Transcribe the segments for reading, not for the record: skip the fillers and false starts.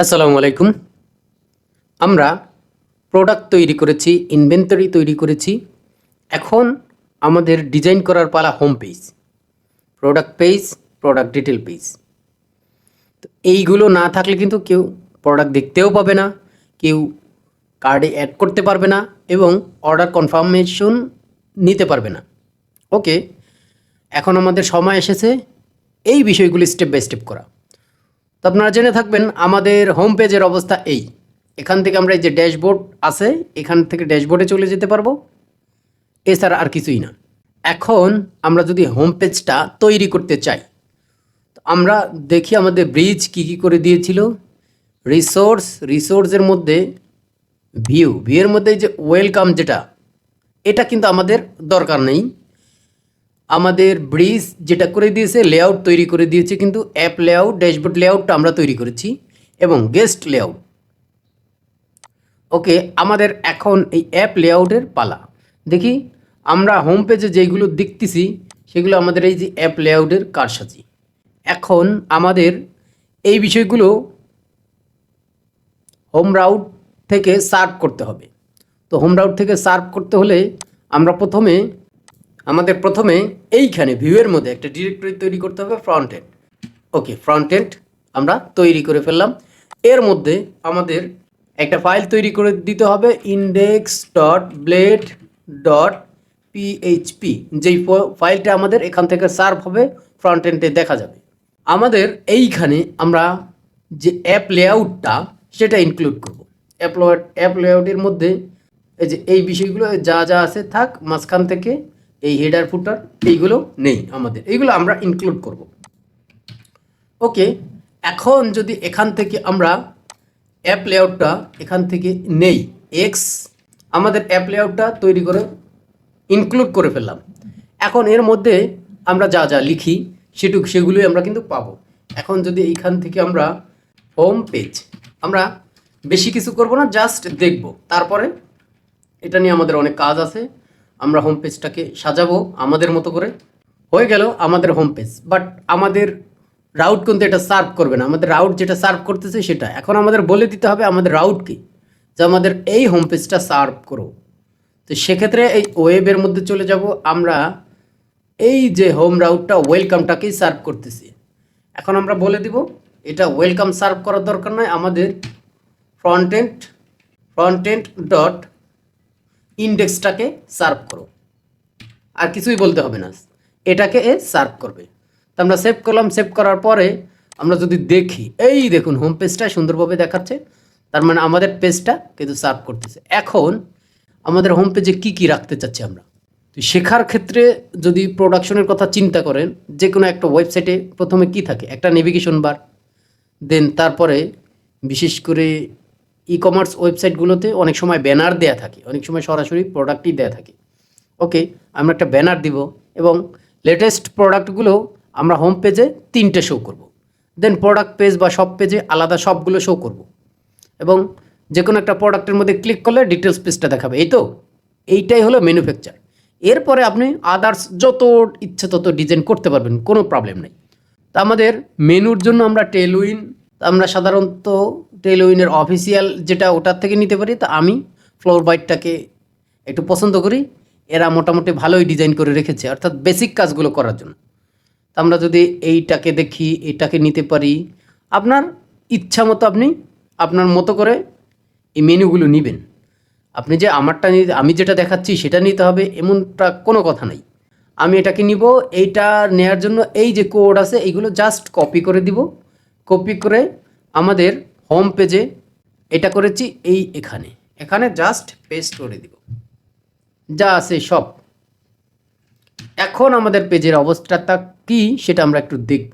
আসসালামু আলাইকুম। আমরা প্রোডাক্ট তৈরি করেছি, ইনভেন্টরি তৈরি করেছি। এখন আমাদের ডিজাইন করার পালা home page, product page, product detail page. তো এইগুলো না থাকলে কিন্তু কেউ প্রোডাক্ট দেখতেও পাবে না, কেউ কার্ডে অ্যাড করতে পারবে না এবং অর্ডার কনফার্মেশন নিতে পারবে না। ওকে, এখন আমাদের সময় এসেছে এই বিষয়গুলি স্টেপ বাই স্টেপ করা। তো আপনারা জেনে থাকবেন আমাদের হোম পেজের অবস্থা এই। এখান থেকে আমরা এই যে ড্যাশবোর্ড আছে, এখান থেকে ড্যাশবোর্ডে চলে যেতে পারবো, এছাড়া আর কিছুই না। এখন আমরা যদি হোম পেজটা তৈরি করতে চাই, তো আমরা দেখি আমাদের ব্রিজ কী কী করে দিয়েছিল। রিসোর্সের মধ্যে ভিউয়ের মধ্যে যে ওয়েলকাম, এটা কিন্তু আমাদের দরকার নেই। আমাদের ব্রিজ যেটা করে দিয়েছে, লেআউট তৈরি করে দিয়েছে, কিন্তু অ্যাপ লেআউট, ড্যাশবোর্ড লেআউটটা আমরা তৈরি করেছি এবং গেস্ট লেআউট। ওকে, আমাদের এখন এই অ্যাপ লেআউটের পালা। দেখি আমরা হোম পেজে যেগুলো দেখতেছি সেগুলো আমাদের এই যে অ্যাপ লেআউটের কারসাজি। এখন আমাদের এই বিষয়গুলো হোম রাউট থেকে সার্ভ করতে হবে। তো হোম রাউট থেকে সার্ভ করতে হলে আমরা প্রথমে এইখানে ভিউয়ের মধ্যে একটা ডিরেক্টরি তৈরি করতে হবে, ফ্রন্ট এন্ড। ওকে, ফ্রন্ট এন্ড আমরা তৈরি করে ফেললাম। এর মধ্যে আমাদের একটা ফাইল তৈরি করে দিতে হবে, index.blade.php, যেই ফাইলটা আমাদের এখান থেকে সার্ভ হবে, ফ্রন্ট এন্ডে দেখা যাবে। আমাদের এইখানে আমরা যে অ্যাপ লেআউটটা সেটা ইনক্লুড করব। অ্যাপ লেআউটের মধ্যে এই যে এই বিষয়গুলো যা যা আছে থাক, মাঝখান থেকে এই হেডার ফুটার এইগুলো নেই, আমাদের এইগুলো আমরা ইনক্লুড করব। ওকে, এখন যদি এখান থেকে আমরা অ্যাপ লেআউটটা এখান থেকে নেই, আমাদের অ্যাপ লেআউটটা তৈরি করে ইনক্লুড করে ফেললাম। এখন এর মধ্যে আমরা যা যা লিখি সেগুলোই আমরা কিন্তু পাবো। এখন যদি এইখান থেকে আমরা হোম পেজ, আমরা বেশি কিছু করব না, জাস্ট দেখব, তারপরে এটা নিয়ে আমাদের অনেক কাজ আছে। আমরা হোম পেজটাকে সাজাবো আমাদের মতো করে। হয়ে গেল আমাদের হোম পেজ, বাট আমাদের রাউট কিন্তু এটা সার্ভ করবে না। আমাদের রাউট যেটা সার্ভ করতেছে সেটা এখন আমাদের বলে দিতে হবে আমাদের রাউট কি, যে আমাদের এই হোম পেজটা সার্ভ করো। তো সেক্ষেত্রে এই ওয়েবের মধ্যে চলে যাব। আমরা এই যে হোম রাউটটা ওয়েলকামটাকেই সার্ভ করতেছি। এখন আমরা বলে দিব এটা ওয়েলকাম সার্ভ করার দরকার নয়, আমাদের ফ্রন্ট এন্ড ডট ইন্ডেক্সটাকে সার্ভ করো, আর কিছুই বলতে হবে না, এটাকে এ সার্ভ করবে। তো আমরা সেভ করলাম। সেভ করার পরে আমরা যদি দেখি, এই দেখুন হোম পেজটা সুন্দরভাবে দেখাচ্ছে, তার মানে আমাদের পেজটা কিন্তু সার্ভ করতেছে। এখন আমাদের হোম পেজে কী কী রাখতে চাচ্ছি আমরা, তো শেখার ক্ষেত্রে যদি প্রোডাকশনের কথা চিন্তা করেন, যে কোনো একটা ওয়েবসাইটে প্রথমে কি থাকে, একটা নেভিগেশন বার, দেন তারপরে বিশেষ করে ই কমার্স ওয়েবসাইটগুলোতে অনেক সময় ব্যানার দেয়া থাকে, অনেক সময় সরাসরি প্রোডাক্টই দেয়া থাকে। ওকে, আমরা একটা ব্যানার দিব এবং লেটেস্ট প্রোডাক্টগুলো আমরা হোম পেজে 3টে শো করব। দেন প্রোডাক্ট পেজ বা সব পেজে আলাদা সবগুলো শো করব এবং যে কোনো একটা প্রোডাক্টের মধ্যে ক্লিক করলে ডিটেলস পেজটা দেখাবে। এইটাই হলো ম্যানুফ্যাকচার। এরপরে আপনি আদার্স যত ইচ্ছে তত ডিজাইন করতে পারবেন, কোনো প্রবলেম নেই। তা আমাদের মেনুর জন্য আমরা টেলউইন, আমরা সাধারণত টেলউইনের অফিসিয়াল যেটা ওটার থেকে নিতে পারি। তা আমি ফ্লোর বাইটটাকে একটু পছন্দ করি, এরা মোটামুটি ভালোই ডিজাইন করে রেখেছে, অর্থাৎ বেসিক কাজগুলো করার জন্য। তা আমরা যদি এইটাকে দেখি, এটাকে নিতে পারি, আপনার ইচ্ছা মতো আপনি আপনার মতো করে এই মেনুগুলো নেবেন। আপনি যে আমি যেটা দেখাচ্ছি সেটা নিতে হবে এমনটা কোনো কথা নাই। আমি এটাকে নিব, এইটা নেয়ার জন্য এই যে কোড আছে এইগুলো জাস্ট কপি করে দিব। কপি করে আমাদের হোম পেজে এটা করেছি, এখানে জাস্ট পেস্ট করে দিব, যা আছে সব। এখন আমাদের পেজের অবস্থাটা কি সেটা আমরা একটু দেখব।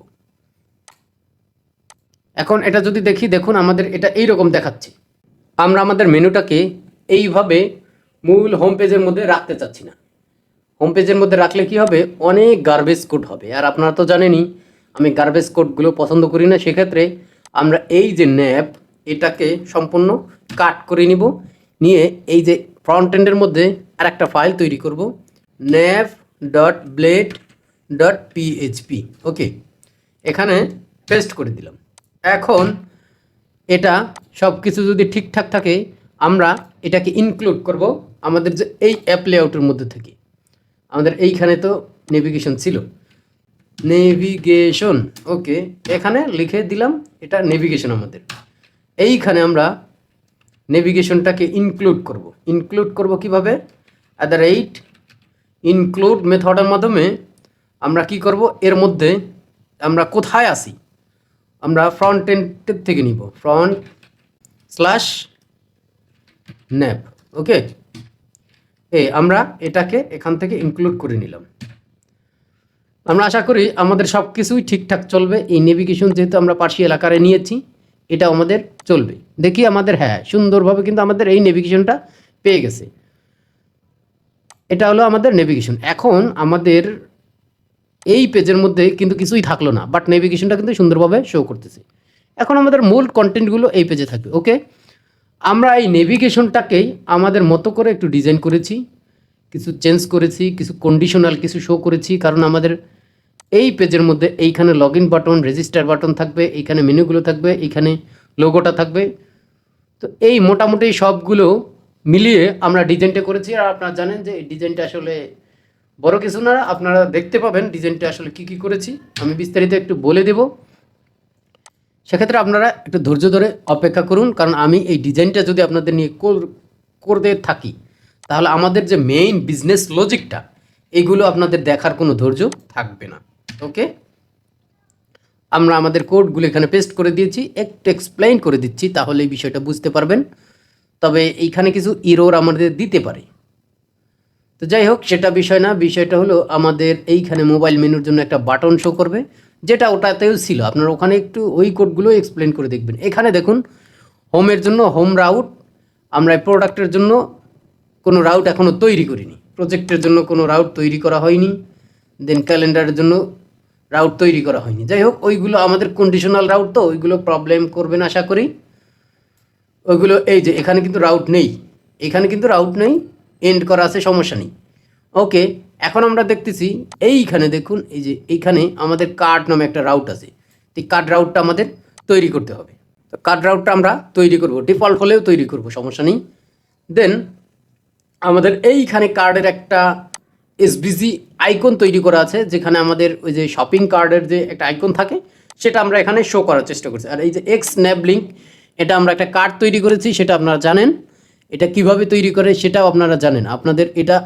এখন এটা যদি দেখি, দেখুন আমাদের এটা এইরকম দেখাচ্ছে। আমরা আমাদের মেনুটাকে এইভাবে মূল হোম পেজের মধ্যে রাখতে চাচ্ছি না। হোম পেজের মধ্যে রাখলে কি হবে, অনেক গার্বেজ কোড হবে, আর আপনারা তো জানেনই আমি গার্বেজ কোডগুলো পছন্দ করি না। সেক্ষেত্রে আমরা এই যে ন্যাপ, এটাকে সম্পূর্ণ কাট করে নিয়ে এই যে ফ্রন্ট এন্ডের মধ্যে আর একটা ফাইল তৈরি করব, nav.blade.php। ওকে, এখানে পেস্ট করে দিলাম। এখন এটা সব কিছু যদি ঠিকঠাক থাকে আমরা এটাকে ইনক্লুড করব আমাদের যে এই অ্যাপ লেআউটের মধ্যে থেকে। আমাদের এইখানে তো নেভিগেশন ছিল, নেভিগেশন, ওকে, এখানে লিখে দিলাম এটা নেভিগেশন। আমাদের এইখানে আমরা নেভিগেশনটাকে ইনক্লুড করব কিভাবে? অ্যাট দ্য রেট ইনক্লুড মেথডের মাধ্যমে আমরা কি করব, এর মধ্যে আমরা কোথায় আসি, আমরা ফ্রন্ট এন্ডের থেকে নিব, front/nav, ওকে। আমরা এটাকে এখান থেকে ইনক্লুড করে নিলাম। আমরা আশা করি আমাদের সব কিছুই ঠিকঠাক চলবে। এই নেভিগেশন যেহেতু আমরা পার্সিয়াল আকারে নিয়েছি, এটা আমাদের চলবে। দেখি আমাদের, হ্যাঁ, সুন্দরভাবে কিন্তু আমাদের এই নেভিগেশনটা পেয়ে গেছে। এটা হলো আমাদের নেভিগেশন। এখন আমাদের এই পেজের মধ্যে কিন্তু কিছুই থাকলো না, বাট নেভিগেশনটা কিন্তু সুন্দরভাবে শো করতেছে। এখন আমাদের মূল কন্টেন্টগুলো এই পেজে থাকবে, ওকে। আমরা এই নেভিগেশনটাকেই আমাদের মতো করে একটু ডিজাইন করেছি, কিছু চেঞ্জ করেছি, কিছু কন্ডিশনাল কিছু শো করেছি, কারণ আমাদের এই পেজের মধ্যে এইখানে log in button, register button থাকবে, এইখানে মেনুগুলো থাকবে, এইখানে লোগোটা থাকবে। তো এই মোটামুটি সবগুলো মিলিয়ে আমরা ডিজাইনটা করেছি। আর আপনারা জানেন যে এই ডিজাইনটা আসলে বড় কিছু না, আপনারা দেখতে পাবেন ডিজাইনটা আসলে কি কি করেছি। আমি বিস্তারিত একটু বলে দেব, সেক্ষেত্রে আপনারা একটু ধৈর্য ধরে অপেক্ষা করুন, কারণ আমি এই ডিজাইনটা যদি আপনাদের নিয়ে করতে থাকি তাহলে আমাদের যে মেইন বিজনেস লজিকটা এইগুলো আপনাদের দেখার কোনো ধৈর্য থাকবে না, ওকে। আমরা আমাদের কোডগুলো এখানে পেস্ট করে দিয়েছি, একটু এক্সপ্লেইন করে দিচ্ছি, তাহলে এই বিষয়টা বুঝতে পারবেন। তবে এইখানে কিছু ইরোর আমাদের দিতে পারে, তো যাই হোক সেটা বিষয় না। বিষয়টা হলো আমাদের এইখানে মোবাইল মেনুর জন্য একটা বাটন শো করবে, যেটা ওটাতেও ছিল। আপনারা ওখানে একটু ওই কোডগুলো এক্সপ্লেন করে দেখবেন। এখানে দেখুন হোমের জন্য হোম রাউট, আমরা প্রোডাক্টের জন্য কোনো রাউট এখনও তৈরি করিনি, প্রজেক্টের জন্য কোনো রাউট তৈরি করা হয়নি, দেন ক্যালেন্ডারের জন্য রাউট তৈরি করা হয়নি। যাই হোক ওইগুলো আমাদের কন্ডিশনাল রাউট, তো ওইগুলো প্রবলেম করবেন আশা করি। ওইগুলো এই যে এখানে কিন্তু রাউট নেই, এখানে কিন্তু রাউট নেই, এন্ড করা আছে, সমস্যা নেই, ওকে। এখন আমরা দেখতেছি এইখানে দেখুন, এই যে এইখানে আমাদের কার্ড নামে একটা রাউট আছে, তো কার্ড রাউটটা আমাদের তৈরি করতে হবে। তো কার্ড রাউটটা আমরা তৈরি করব, ডিফল্ট হলেও তৈরি করব, সমস্যা নেই। দেন আমাদের এইখানে কার্ডের একটা এসবিজি আইকন তৈরি করা আছে, যেখানে আমাদের ওই যে শপিং কার্ডের যে একটা আইকন থাকে সেটা আমরা এখানে শো করার চেষ্টা করছি। আর এই যে এক্স ন্যাব লিঙ্ক, এটা আমরা একটা কার্ড তৈরি করেছি, সেটা আপনারা জানেন। এটা কিভাবে তৈরি করে সেটাও আপনারা জানেন, আপনাদের এটা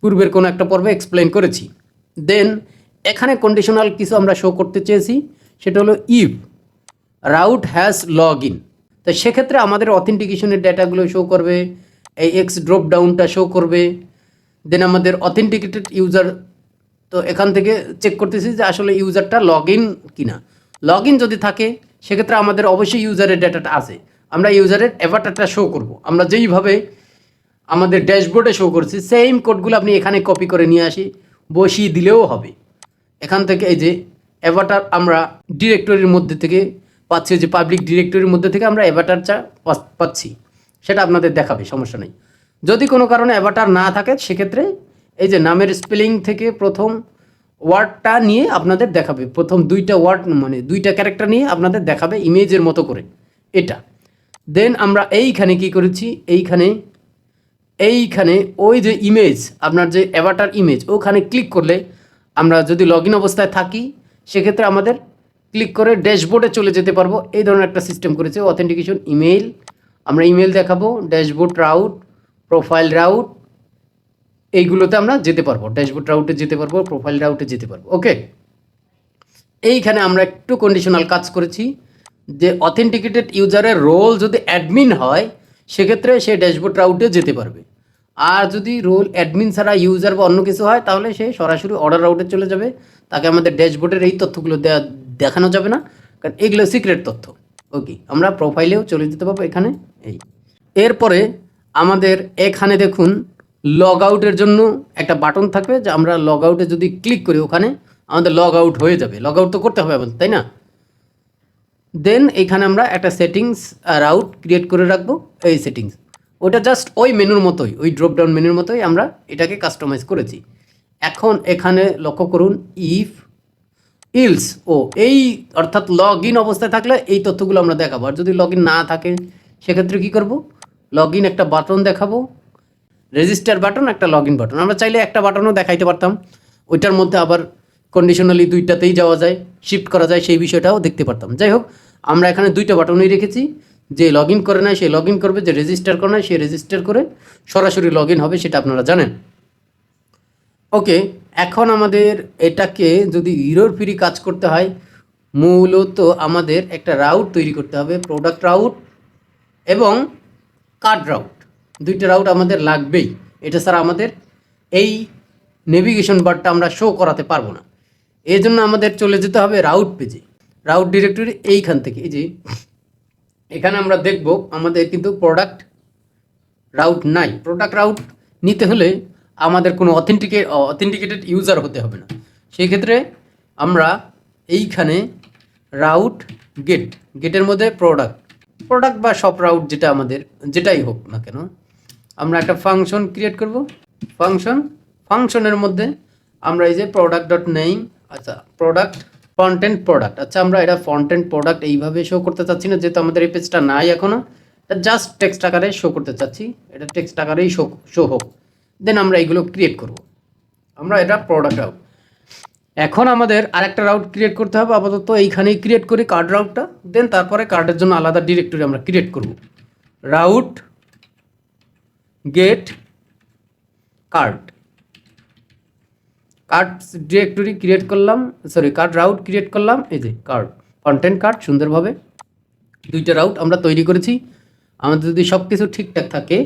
পূর্বের কোনো একটা পর্বে এক্সপ্লেন করেছি। দেন এখানে কন্ডিশনাল কিছু আমরা শো করতে চেয়েছি, সেটা হলো if route has log in. তো সেক্ষেত্রে আমাদের অথেন্টিকেশনের ডেটাগুলো শো করবে, এই এক্স ড্রপ ডাউনটা শো করবে। দেন আমাদের অথেন্টিকেটেড ইউজার, তো এখান থেকে চেক করতেছি যে আসলে ইউজারটা লগ ইন কিনা। লগ ইন যদি থাকে সেক্ষেত্রে আমাদের অবশ্যই ইউজারের ডেটাটা আছে, আমরা ইউজারের অ্যাভাটারটা শো করব। আমরা যেইভাবে আমাদের ড্যাশবোর্ডে শো করছি সেম কোডগুলো আপনি এখানে কপি করে নিয়ে আসি বসিয়ে দিলেও হবে। এখান থেকে এই যে অ্যাভাটার আমরা ডিরেক্টরির মধ্যে থেকে পাচ্ছি, যে পাবলিক ডিরেক্টরির মধ্যে থেকে আমরা অ্যাভাটারটা পাচ্ছি, সেটা আপনাদের দেখাবে, সমস্যা নেই। যদি কোনো কারণে অ্যাভাটার না থাকে সেক্ষেত্রে এই যে নামের স্পেলিং থেকে প্রথম ওয়ার্ডটা নিয়ে আপনাদের দেখাবে, প্রথম দুইটা ওয়ার্ড মানে দুইটা ক্যারেক্টার নিয়ে আপনাদের দেখাবে ইমেজের মতো করে এটা। দেন আমরা এইখানে কি করেছি, এইখানে ওই যে ইমেজ, আপনার যে অ্যাভাটার ইমেজ, ওখানে ক্লিক করলে আমরা যদি লগ ইন অবস্থায় থাকি সেক্ষেত্রে আমাদের ক্লিক করে ড্যাশবোর্ডে চলে যেতে পারবো। এই ধরনের একটা সিস্টেম করেছে অথেন্টিকেশন। ইমেল, আমরা ইমেল দেখাবো, ড্যাশবোর্ড রাউট, প্রোফাইল রাউট, এইগুলোতে আমরা যেতে পারবো, ড্যাশবোর্ড রাউটে যেতে পারবো, প্রোফাইল রাউটে যেতে পারবো, ওকে। এইখানে আমরা একটু কন্ডিশনাল কাজ করেছি যে অথেন্টিকেটেড ইউজারের রোল যদি অ্যাডমিন হয় সেক্ষেত্রে সে ড্যাশবোর্ড রাউটে যেতে পারবে। আর যদি রোল অ্যাডমিন ছাড়া ইউজার বা অন্য কিছু হয় তাহলে সে সরাসরি অর্ডার রাউটে চলে যাবে, তাকে আমাদের ড্যাশবোর্ডের এই তথ্যগুলো দেখানো যাবে না, কারণ এগুলো সিক্রেট তথ্য, ওকে। আমরা প্রোফাইলেও চলে যেতে পারবো এখানে। এরপরে আমাদের এখানে দেখুন লগ আউটের জন্য একটা বাটন থাকবে, যে আমরা লগ আউটে যদি ক্লিক করি ওখানে আমাদের লগ আউট হয়ে যাবে। লগ আউট তো করতে হবে আমাদের, তাই না? দেন এখানে আমরা একটা সেটিংস রাউট ক্রিয়েট করে রাখবো, এই সেটিংস ওটা জাস্ট ওই মেনুর মতোই, ওই ড্রপ ডাউন মেনুর মতোই আমরা এটাকে কাস্টমাইজ করেছি। এখন এখানে লক্ষ্য করুন, ইফ ইলস ও এই অর্থাৎ লগ ইন অবস্থায় থাকলে এই তথ্যগুলো আমরা দেখাবো, আর যদি লগ ইন না থাকে সেক্ষেত্রে কী করব, লগ ইন একটা বাটন দেখাবো, রেজিস্টার বাটন, একটা লগ ইন বাটন। আমরা চাইলে একটা বাটনও দেখাইতে পারতাম, ওইটার মধ্যে আবার কন্ডিশনালি দুইটাতেই যাওয়া যায়, শিফট করা যায়, সেই বিষয়টাও দেখতে পারতাম। যাই হোক, আমরা এখানে দুইটা বাটনই রেখেছি, যে লগ ইন করে নেয় সে লগ ইন করবে, যে রেজিস্টার করে নেয় সে রেজিস্টার করে সরাসরি লগ ইন হবে, সেটা আপনারা জানেন। ওকে, এখন আমাদের এটাকে যদি ইরর ফ্রি কাজ করতে হয়, মূলত আমাদের একটা রাউট তৈরি করতে হবে, প্রোডাক্ট রাউট এবং কার্ড রাউট, দুইটা রাউট আমাদের লাগবেই। এটা ছাড়া আমাদের এই নেভিগেশন বারটা আমরা শো করাতে পারবো না। এই জন্য আমাদের চলে যেতে হবে রাউট পেজে, রাউট ডিরেক্টরি এইখান থেকে। এই যে এখানে আমরা দেখব আমাদের কিন্তু প্রোডাক্ট রাউট নাই। প্রোডাক্ট রাউট নিতে হলে আমাদের কোনো অথেন্টিকেটেড ইউজার হতে হবে না। সেই ক্ষেত্রে আমরা এইখানে রাউট গেটের মধ্যে প্রোডাক্ট বা শপ রাউট যেটা আমাদের যেটাই হোক না কেন, আমরা একটা ফাংশন ক্রিয়েট করব। ফাংশনের মধ্যে আমরা এই যে প্রোডাক্ট ডট নেম, আচ্ছা প্রোডাক্ট ফ্রন্ট-এন্ড প্রোডাক্ট, আচ্ছা আমরা এটা ফ্রন্ট-এন্ড প্রোডাক্ট এইভাবে শো করতে চাচ্ছি না, যেহেতু আমাদের এই পেজটা নাই এখনও, জাস্ট টেক্সট আকারে শো করতে চাচ্ছি, এটা টেক্সট আকারেই শো হোক। দেন আমরা এইগুলো ক্রিয়েট করব, আমরা এটা প্রোডাক্ট রাউট। এখন আমাদের আরেকটা রাউট ক্রিয়েট করতে হবে, আপাতত এইখানেই ক্রিয়েট করি কার্ড রাউটটা, দেন তারপরে কার্ডের জন্য আলাদা ডিরেক্টরি আমরা ক্রিয়েট করব, route get card directory create করলাম, কার্ড রাউট ক্রিয়েট করলাম। এই যে কার্ড কন্টেন্ট কার্ড, সুন্দরভাবে দুইটা রাউট আমরা তৈরি করেছি। আমাদের যদি সব কিছু ঠিকঠাক থাকে,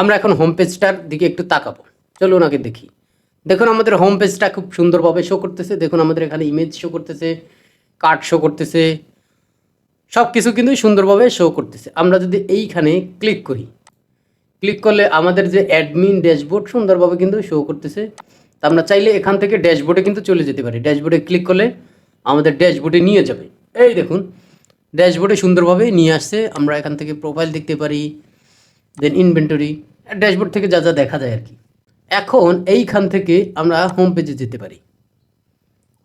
আমরা এখন হোম পেজটার দিকে একটু তাকাবো, চলুন আগে দেখি। দেখুন আমাদের হোম পেজটা খুব সুন্দরভাবে শো করতেছে, দেখুন আমাদের এখানে ইমেজ শো করতেছে, কার্ড শো করতেছে, সব কিছু কিন্তু সুন্দরভাবে শো করতেছে। আমরা যদি এইখানে ক্লিক করলে আমাদের যে অ্যাডমিন ড্যাশবোর্ড সুন্দরভাবে কিন্তু শো করতেছে। তা আমরা চাইলে এখান থেকে ড্যাশবোর্ডে কিন্তু চলে যেতে পারি, ড্যাশবোর্ডে ক্লিক করলে আমাদের ড্যাশবোর্ডে নিয়ে যাবে। এই দেখুন ড্যাশবোর্ডে সুন্দরভাবে নিয়ে আসছে, আমরা এখান থেকে প্রোফাইল দেখতে পারি, দেন ইনভেন্টরি, ড্যাশবোর্ড থেকে যা যা দেখা যায় আর কি। এখন এইখান থেকে আমরা হোম পেজে যেতে পারি,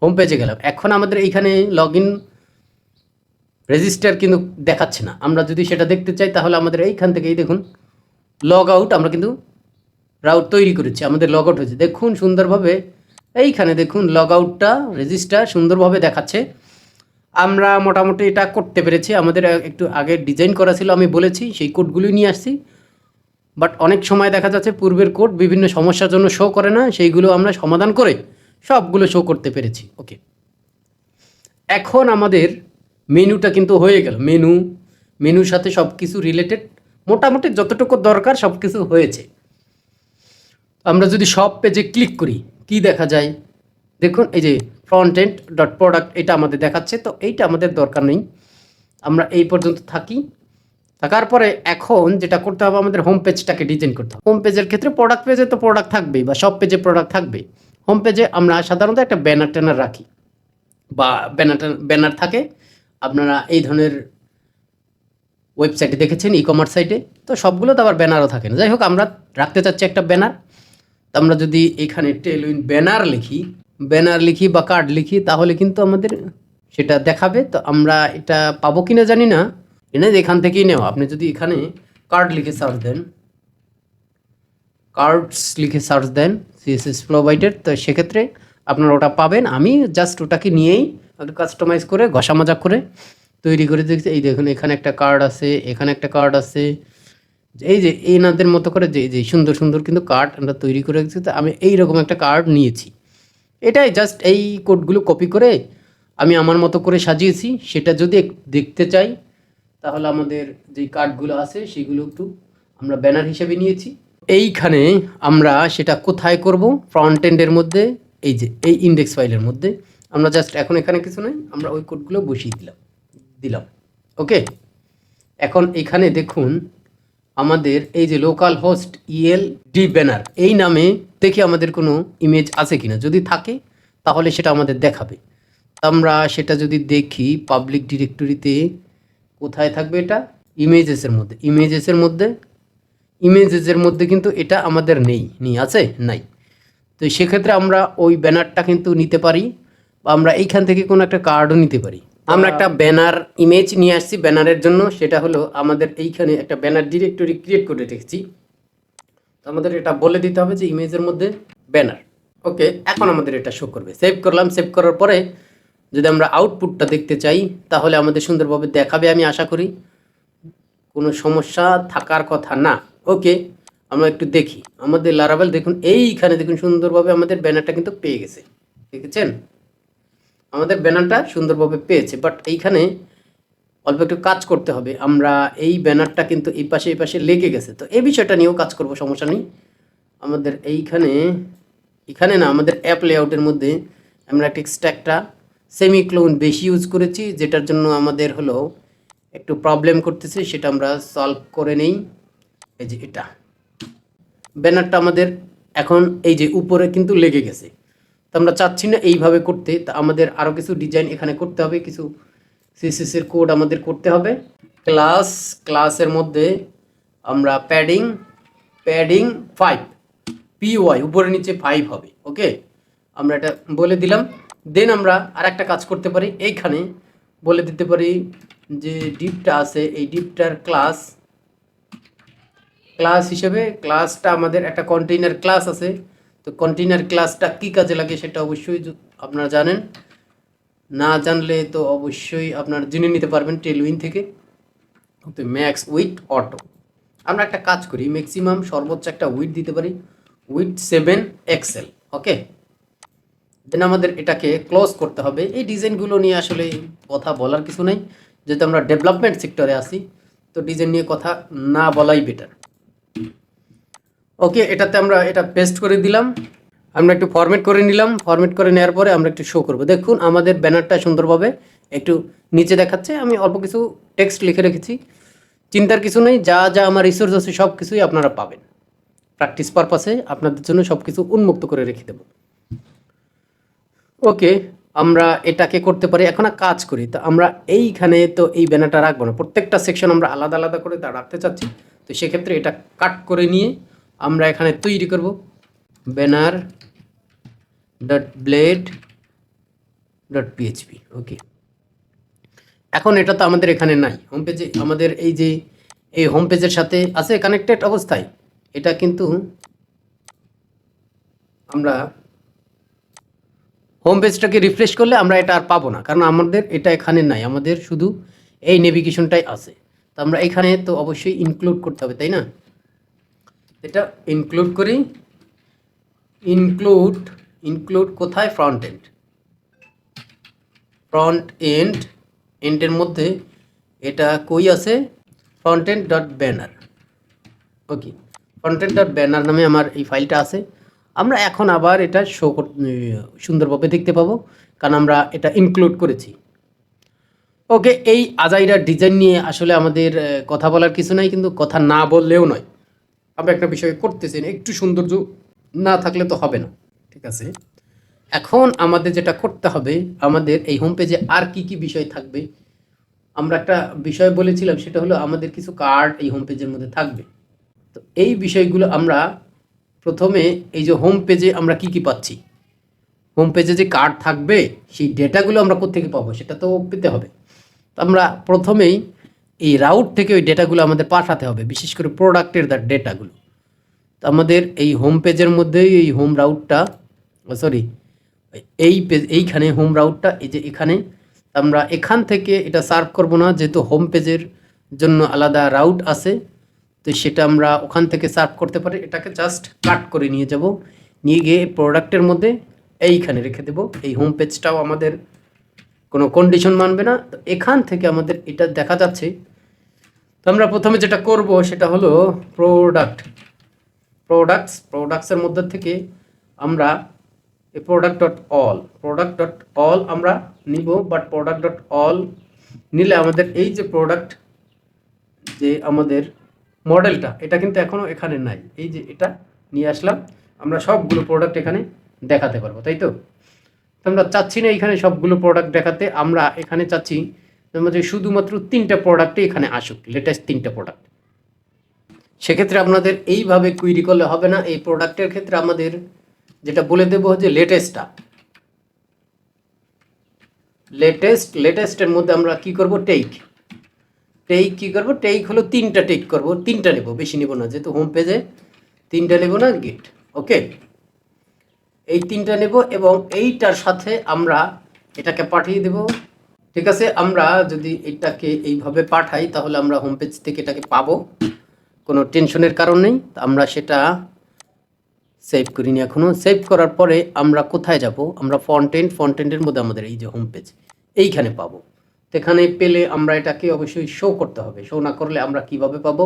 হোম পেজে গেলাম। এখন আমাদের এইখানে লগ ইন রেজিস্টার কিন্তু দেখাচ্ছে না, আমরা যদি সেটা দেখতে চাই তাহলে আমাদের এইখান থেকেই দেখুন লগ আউট, আমরা কিন্তু রাউট তৈরি করেছি, আমাদের লগ আউট হয়েছে। দেখুন সুন্দরভাবে এইখানে দেখুন লগ আউটটা রেজিস্টার সুন্দরভাবে দেখাচ্ছে। আমরা মোটামুটি এটা করতে পেরেছি, আমাদের একটু আগে ডিজাইন করা ছিল, আমি বলেছি সেই কোডগুলি নিয়ে আসছি, বাট অনেক সময় দেখা যাচ্ছে পূর্বের কোড বিভিন্ন সমস্যার জন্য শো করে না, সেইগুলো আমরা সমাধান করে সবগুলো শো করতে পেরেছি। ওকে, এখন আমাদের মেনুটা কিন্তু হয়ে গেল, মেনুর সাথে সব কিছু রিলেটেড মোটামুটি যতটুকু দরকার সব কিছু হয়েছে। আমরা যদি সব পেজে ক্লিক করি কি দেখা যায়, দেখুন এই যে ফ্রন্ট-এন্ড ডট প্রোডাক্ট, এটা আমাদের দেখাচ্ছে, তো এইটা আমাদের দরকার নেই, আমরা এই পর্যন্ত থাকার পরে এখন যেটা করতে হবে আমাদের হোম পেজটাকে ডিজাইন করতে হবে। হোম পেজের ক্ষেত্রে প্রোডাক্ট পেজে তো প্রোডাক্ট থাকবেই, বা সব পেজে প্রোডাক্ট থাকবে। হোম পেজে আমরা সাধারণত একটা ব্যানার রাখি, বা ব্যানার থাকে, আপনারা এই ধরনের ওয়েবসাইটে দেখেছেন, ই কমার্স সাইটে, তো সবগুলো তো আবার ব্যানারও থাকে না। যাই হোক, আমরা রাখতে চাচ্ছি একটা ব্যানার, তো আমরা যদি এখানে টেলউইন ব্যানার লিখি বা কার্ড লিখি, তাহলে কিন্তু আমাদের সেটা দেখাবে। তো আমরা এটা পাবো কিনা জানি না, এখান থেকেই নেওয়া। আপনি যদি এখানে কার্ড লিখে সার্চ দেন সিএসএস প্রোভাইডার, তো সেক্ষেত্রে আপনারা ওটা পাবেন। আমি জাস্ট ওটাকে নিয়েই একটু কাস্টমাইজ করে ঘষা মাজা করে তৈরি করে দেখছি। এই দেখুন এখানে একটা কার্ড আছে, এখানে একটা কার্ড আছে, এই যে এনাদের মতো করে যে সুন্দর সুন্দর কিন্তু কার্ড আমরা তৈরি করে রেখেছি। তো আমি এইরকম একটা কার্ড নিয়েছি, এটাই জাস্ট এই কোডগুলো কপি করে আমি আমার মতো করে সাজিয়েছি। সেটা যদি দেখতে চাই তাহলে আমাদের যে কার্ডগুলো আছে সেগুলো একটু আমরা ব্যানার হিসেবে নিয়েছি। এইখানে আমরা সেটা কোথায় করব, ফ্রন্ট এন্ডের মধ্যে, এই যে এই ইন্ডেক্স ফাইলের মধ্যে আমরা জাস্ট এখন এখানে কিছু নেই, আমরা ওই কোডগুলো বসিয়ে দিলাম। ওকে, এখন এখানে দেখুন আমাদের এই যে লোকাল হোস্ট ELD ব্যানার এই নামে দেখি আমাদের কোনো ইমেজ আছে কিনা, যদি থাকে তাহলে সেটা আমাদের দেখাবে। আমরা সেটা যদি দেখি পাবলিক ডিরেক্টরিতে কোথায় থাকবে, এটা ইমেজেসের মধ্যে কিন্তু এটা আমাদের নেই আছে নাই। তো সেক্ষেত্রে আমরা ওই ব্যানারটা কিন্তু নিতে পারি, বা আমরা এইখান থেকে কোনো একটা কার্ডও নিতে পারি। আমরা একটা ব্যানার ইমেজ নিয়ে আসছি ব্যানারের জন্য, সেটা হলো আমাদের এইখানে একটা ব্যানার ডিরেক্টরি ক্রিয়েট করে রেখেছি। তো আমাদের এটা বলে দিতে হবে যে ইমেজের মধ্যে ব্যানার। ওকে, এখন আমাদের এটা শো করবে। সেভ করলাম। সেভ করার পরে যদি আমরা আউটপুটটা দেখতে চাই তাহলে আমাদের সুন্দরভাবে দেখাবে, আমি আশা করি কোনো সমস্যা থাকার কথা না। ওকে, আমরা একটু দেখি আমাদের লারাভেল। দেখুন এইখানে দেখুন সুন্দরভাবে আমাদের ব্যানারটা কিন্তু পেয়ে গেছে, দেখেছেন? আমাদের ব্যানারটা সুন্দরভাবে পেয়েছে, বাট এইখানে অল্প একটু কাজ করতে হবে। আমরা এই ব্যানারটা কিন্তু এই পাশে লেগে গেছে, তো এই বিষয়টা নিয়েও কাজ করব, সমস্যা নেই। আমাদের এখানে না, আমাদের অ্যাপ লেআউটের মধ্যে আমরা টেক্সটটা সেমিক্লোন বেশি ইউজ করেছি, যেটার জন্য আমাদের হলো একটু প্রবলেম করতেছে, সেটা আমরা সলভ করে নেই। এই যে এটা ব্যানারটা আমাদের এখন এই যে উপরে কিন্তু লেগে গেছে, তো আমরা চাচ্ছি না এইভাবে করতে। তা আমাদের আরও কিছু ডিজাইন এখানে করতে হবে, কিছু সিএসএসের কোড আমাদের করতে হবে। ক্লাসের মধ্যে আমরা প্যাডিং 5 PY উপরে নিচে 5 হবে। ওকে, আমরা এটা বলে দিলাম। দেন আমরা আর একটা কাজ করতে পারি, এইখানে বলে দিতে পারি যে ডিপটা আছে, এই ডিপটার ক্লাস হিসেবে ক্লাসটা আমাদের একটা কন্টেইনার ক্লাস আছে। তো কন্টেইনার ক্লাসটা কী কাজে লাগে সেটা অবশ্যই আপনারা জানেন, না জানলে তো অবশ্যই আপনারা জেনে নিতে পারবেন টেলউইন থেকে। তো ম্যাক্স উইথ অটো, আমরা একটা কাজ করি, ম্যাক্সিমাম সর্বোচ্চ একটা উইথ দিতে পারি, উইথ 7 এক্সেল। ওকে, দেন আমাদের এটাকে ক্লোজ করতে হবে। এই ডিজাইনগুলো নিয়ে আসলে কথা বলার কিছু নেই, যেহেতু আমরা ডেভেলপমেন্ট সেক্টরে আসি, তো ডিজাইন নিয়ে কথা না বলাই বেটার। ওকে, এটাতে আমরা এটা পেস্ট করে দিলাম। আমরা একটু ফরম্যাট করে নিলাম। ফরম্যাট করে নেওয়ার পরে আমরা একটু শো করব। দেখুন আমাদের ব্যানারটা সুন্দরভাবে একটু নিচে দেখাচ্ছে। আমি অল্প কিছু টেক্সট লিখে রেখেছি, চিন্তার কিছু নেই। যা যা আমার রিসোর্স আছে সব কিছুই আপনারা পাবেন। প্র্যাকটিস পারপাসে আপনাদের জন্য সব কিছু উন্মুক্ত করে রেখে দেব। ওকে, আমরা এটাকে করতে পারি। এখন কাজ করি, তো আমরা এইখানে তো এই ব্যানারটা রাখবো না, প্রত্যেকটা সেকশন আমরা আলাদা আলাদা করে তা রাখতে চাচ্ছি। তো সেক্ষেত্রে এটা কাট করে নিয়ে আমরা এখানে তৈরি করব ব্যানার .blade.php। ওকে, এখন এটা তো আমাদের এখানে নাই, হোম পেজে আমাদের এই হোম পেজের সাথে আছে কানেক্টেড অবস্থায়। এটা কিন্তু আমরা হোম পেজটাকে রিফ্রেশ করলে আমরা এটা আর পাবো না, কারণ আমাদের এটা এখানে নাই, আমাদের শুধু এই নেভিগেশনটাই আছে। তো আমরা এখানে তো অবশ্যই ইনক্লুড করতে হবে, তাই না? এটা ইনক্লুড করি। ইনক্লুড কোথায়? ফ্রন্ট এন্ডের মধ্যে এটা কই আছে? frontend.banner। ওকে, frontend.banner নামে আমার এই ফাইলটা আছে। আমরা এখন আবার এটা সুন্দরভাবে দেখতে পাবো, কারণ আমরা এটা ইনক্লুড করেছি। ওকে, এই আজাইরার ডিজাইন নিয়ে আসলে আমাদের কথা বলার কিছু নাই, কিন্তু কথা না বললেও নয়। আমরা একটা বিষয় করতেছি, একটু সৌন্দর্য না থাকলে তো হবে না, ঠিক আছে? এখন আমাদের যেটা করতে হবে, আমাদের এই হোম পেজে আর কি কি বিষয় থাকবে, আমরা একটা বিষয় বলেছিলাম, সেটা হলো আমাদের কিছু কার্ড এই হোম পেজের মধ্যে থাকবে। তো এই বিষয়গুলো আমরা প্রথমে এই যে হোম পেজে আমরা কি কি পাচ্ছি, হোম পেজে যে কার্ড থাকবে সেই ডেটাগুলো আমরা কোত্থেকে পাবো সেটা তো পেতে হবে। তো আমরা প্রথমেই এই রাউট থেকে ওই ডেটাগুলো আমাদের পাঠাতে হবে, বিশেষ করে প্রোডাক্টের ডেটাগুলো। তো আমাদের এই হোম পেজের মধ্যেই এই হোম রাউটটা, এইখানে হোম রাউটটা এই যে এখানে, আমরা এখান থেকে এটা সার্ভ করব না, যেহেতু হোম পেজের জন্য আলাদা রাউট আছে। তো সেটা আমরা ওখান থেকে সার্ভ করতে পারি। এটাকে জাস্ট কাট করে নিয়ে যাব, নিয়ে গিয়ে প্রোডাক্টের মধ্যে এইখানে রেখে দেব। এই হোম পেজটাও আমাদের কোনো কন্ডিশন মানবে না। তো এখান থেকে আমাদের এটা দেখা যাচ্ছে। তো আমরা প্রথমে যেটা করব সেটা হলো প্রোডাক্টসের মধ্যে থেকে আমরা এই প্রোডাক্ট.অল আমরা নিব। বাট প্রোডাক্ট.অল নিলে আমাদের এই যে প্রোডাক্ট, যে আমাদের মডেলটা, এটা কিন্তু এখনও এখানে নাই। এই যে এটা নিয়ে আসলাম, আমরা সবগুলো প্রোডাক্ট এখানে দেখাতে পারবো, তাই তো? আমরা চাচ্ছি না এখানে সবগুলো প্রোডাক্ট দেখাতে, আমরা এখানে চাচ্ছি আমাদের শুধুমাত্র 3টা প্রোডাক্টই এখানে আসুক, লেটেস্ট 3টা প্রোডাক্ট। সেক্ষেত্রে আপনাদের এইভাবে কুইরি করলে হবে না। এই প্রোডাক্টের ক্ষেত্রে আমাদের যেটা বলে দেবো যে লেটেস্টটা, লেটেস্টের মধ্যে আমরা কি করব, টেক কি করব, টেক হলো 3টা টেক করব, 3টা নেব, বেশি নেব না, যেহেতু হোম পেজে 3টা নেব না, গেট। ওকে, এই 3টা নেব এবং এইটার সাথে আমরা এটাকে পাঠিয়ে দেব। ঠিক আছে, আমরা যদি এটাকে এইভাবে পাঠাই তাহলে আমরা হোম পেজ থেকে এটাকে পাবো, কোনো টেনশনের কারণ নেই। আমরা সেটা সেভ করিনি এখনও। সেভ করার পরে আমরা কোথায় যাব, আমরা ফ্রন্ট-এন্ডের মধ্যে আমাদের এই যে হোম পেজ এইখানে পাবো। তো এখানে পেলে আমরা এটাকে অবশ্যই শো করতে হবে, শো না করলে আমরা কিভাবে পাবো?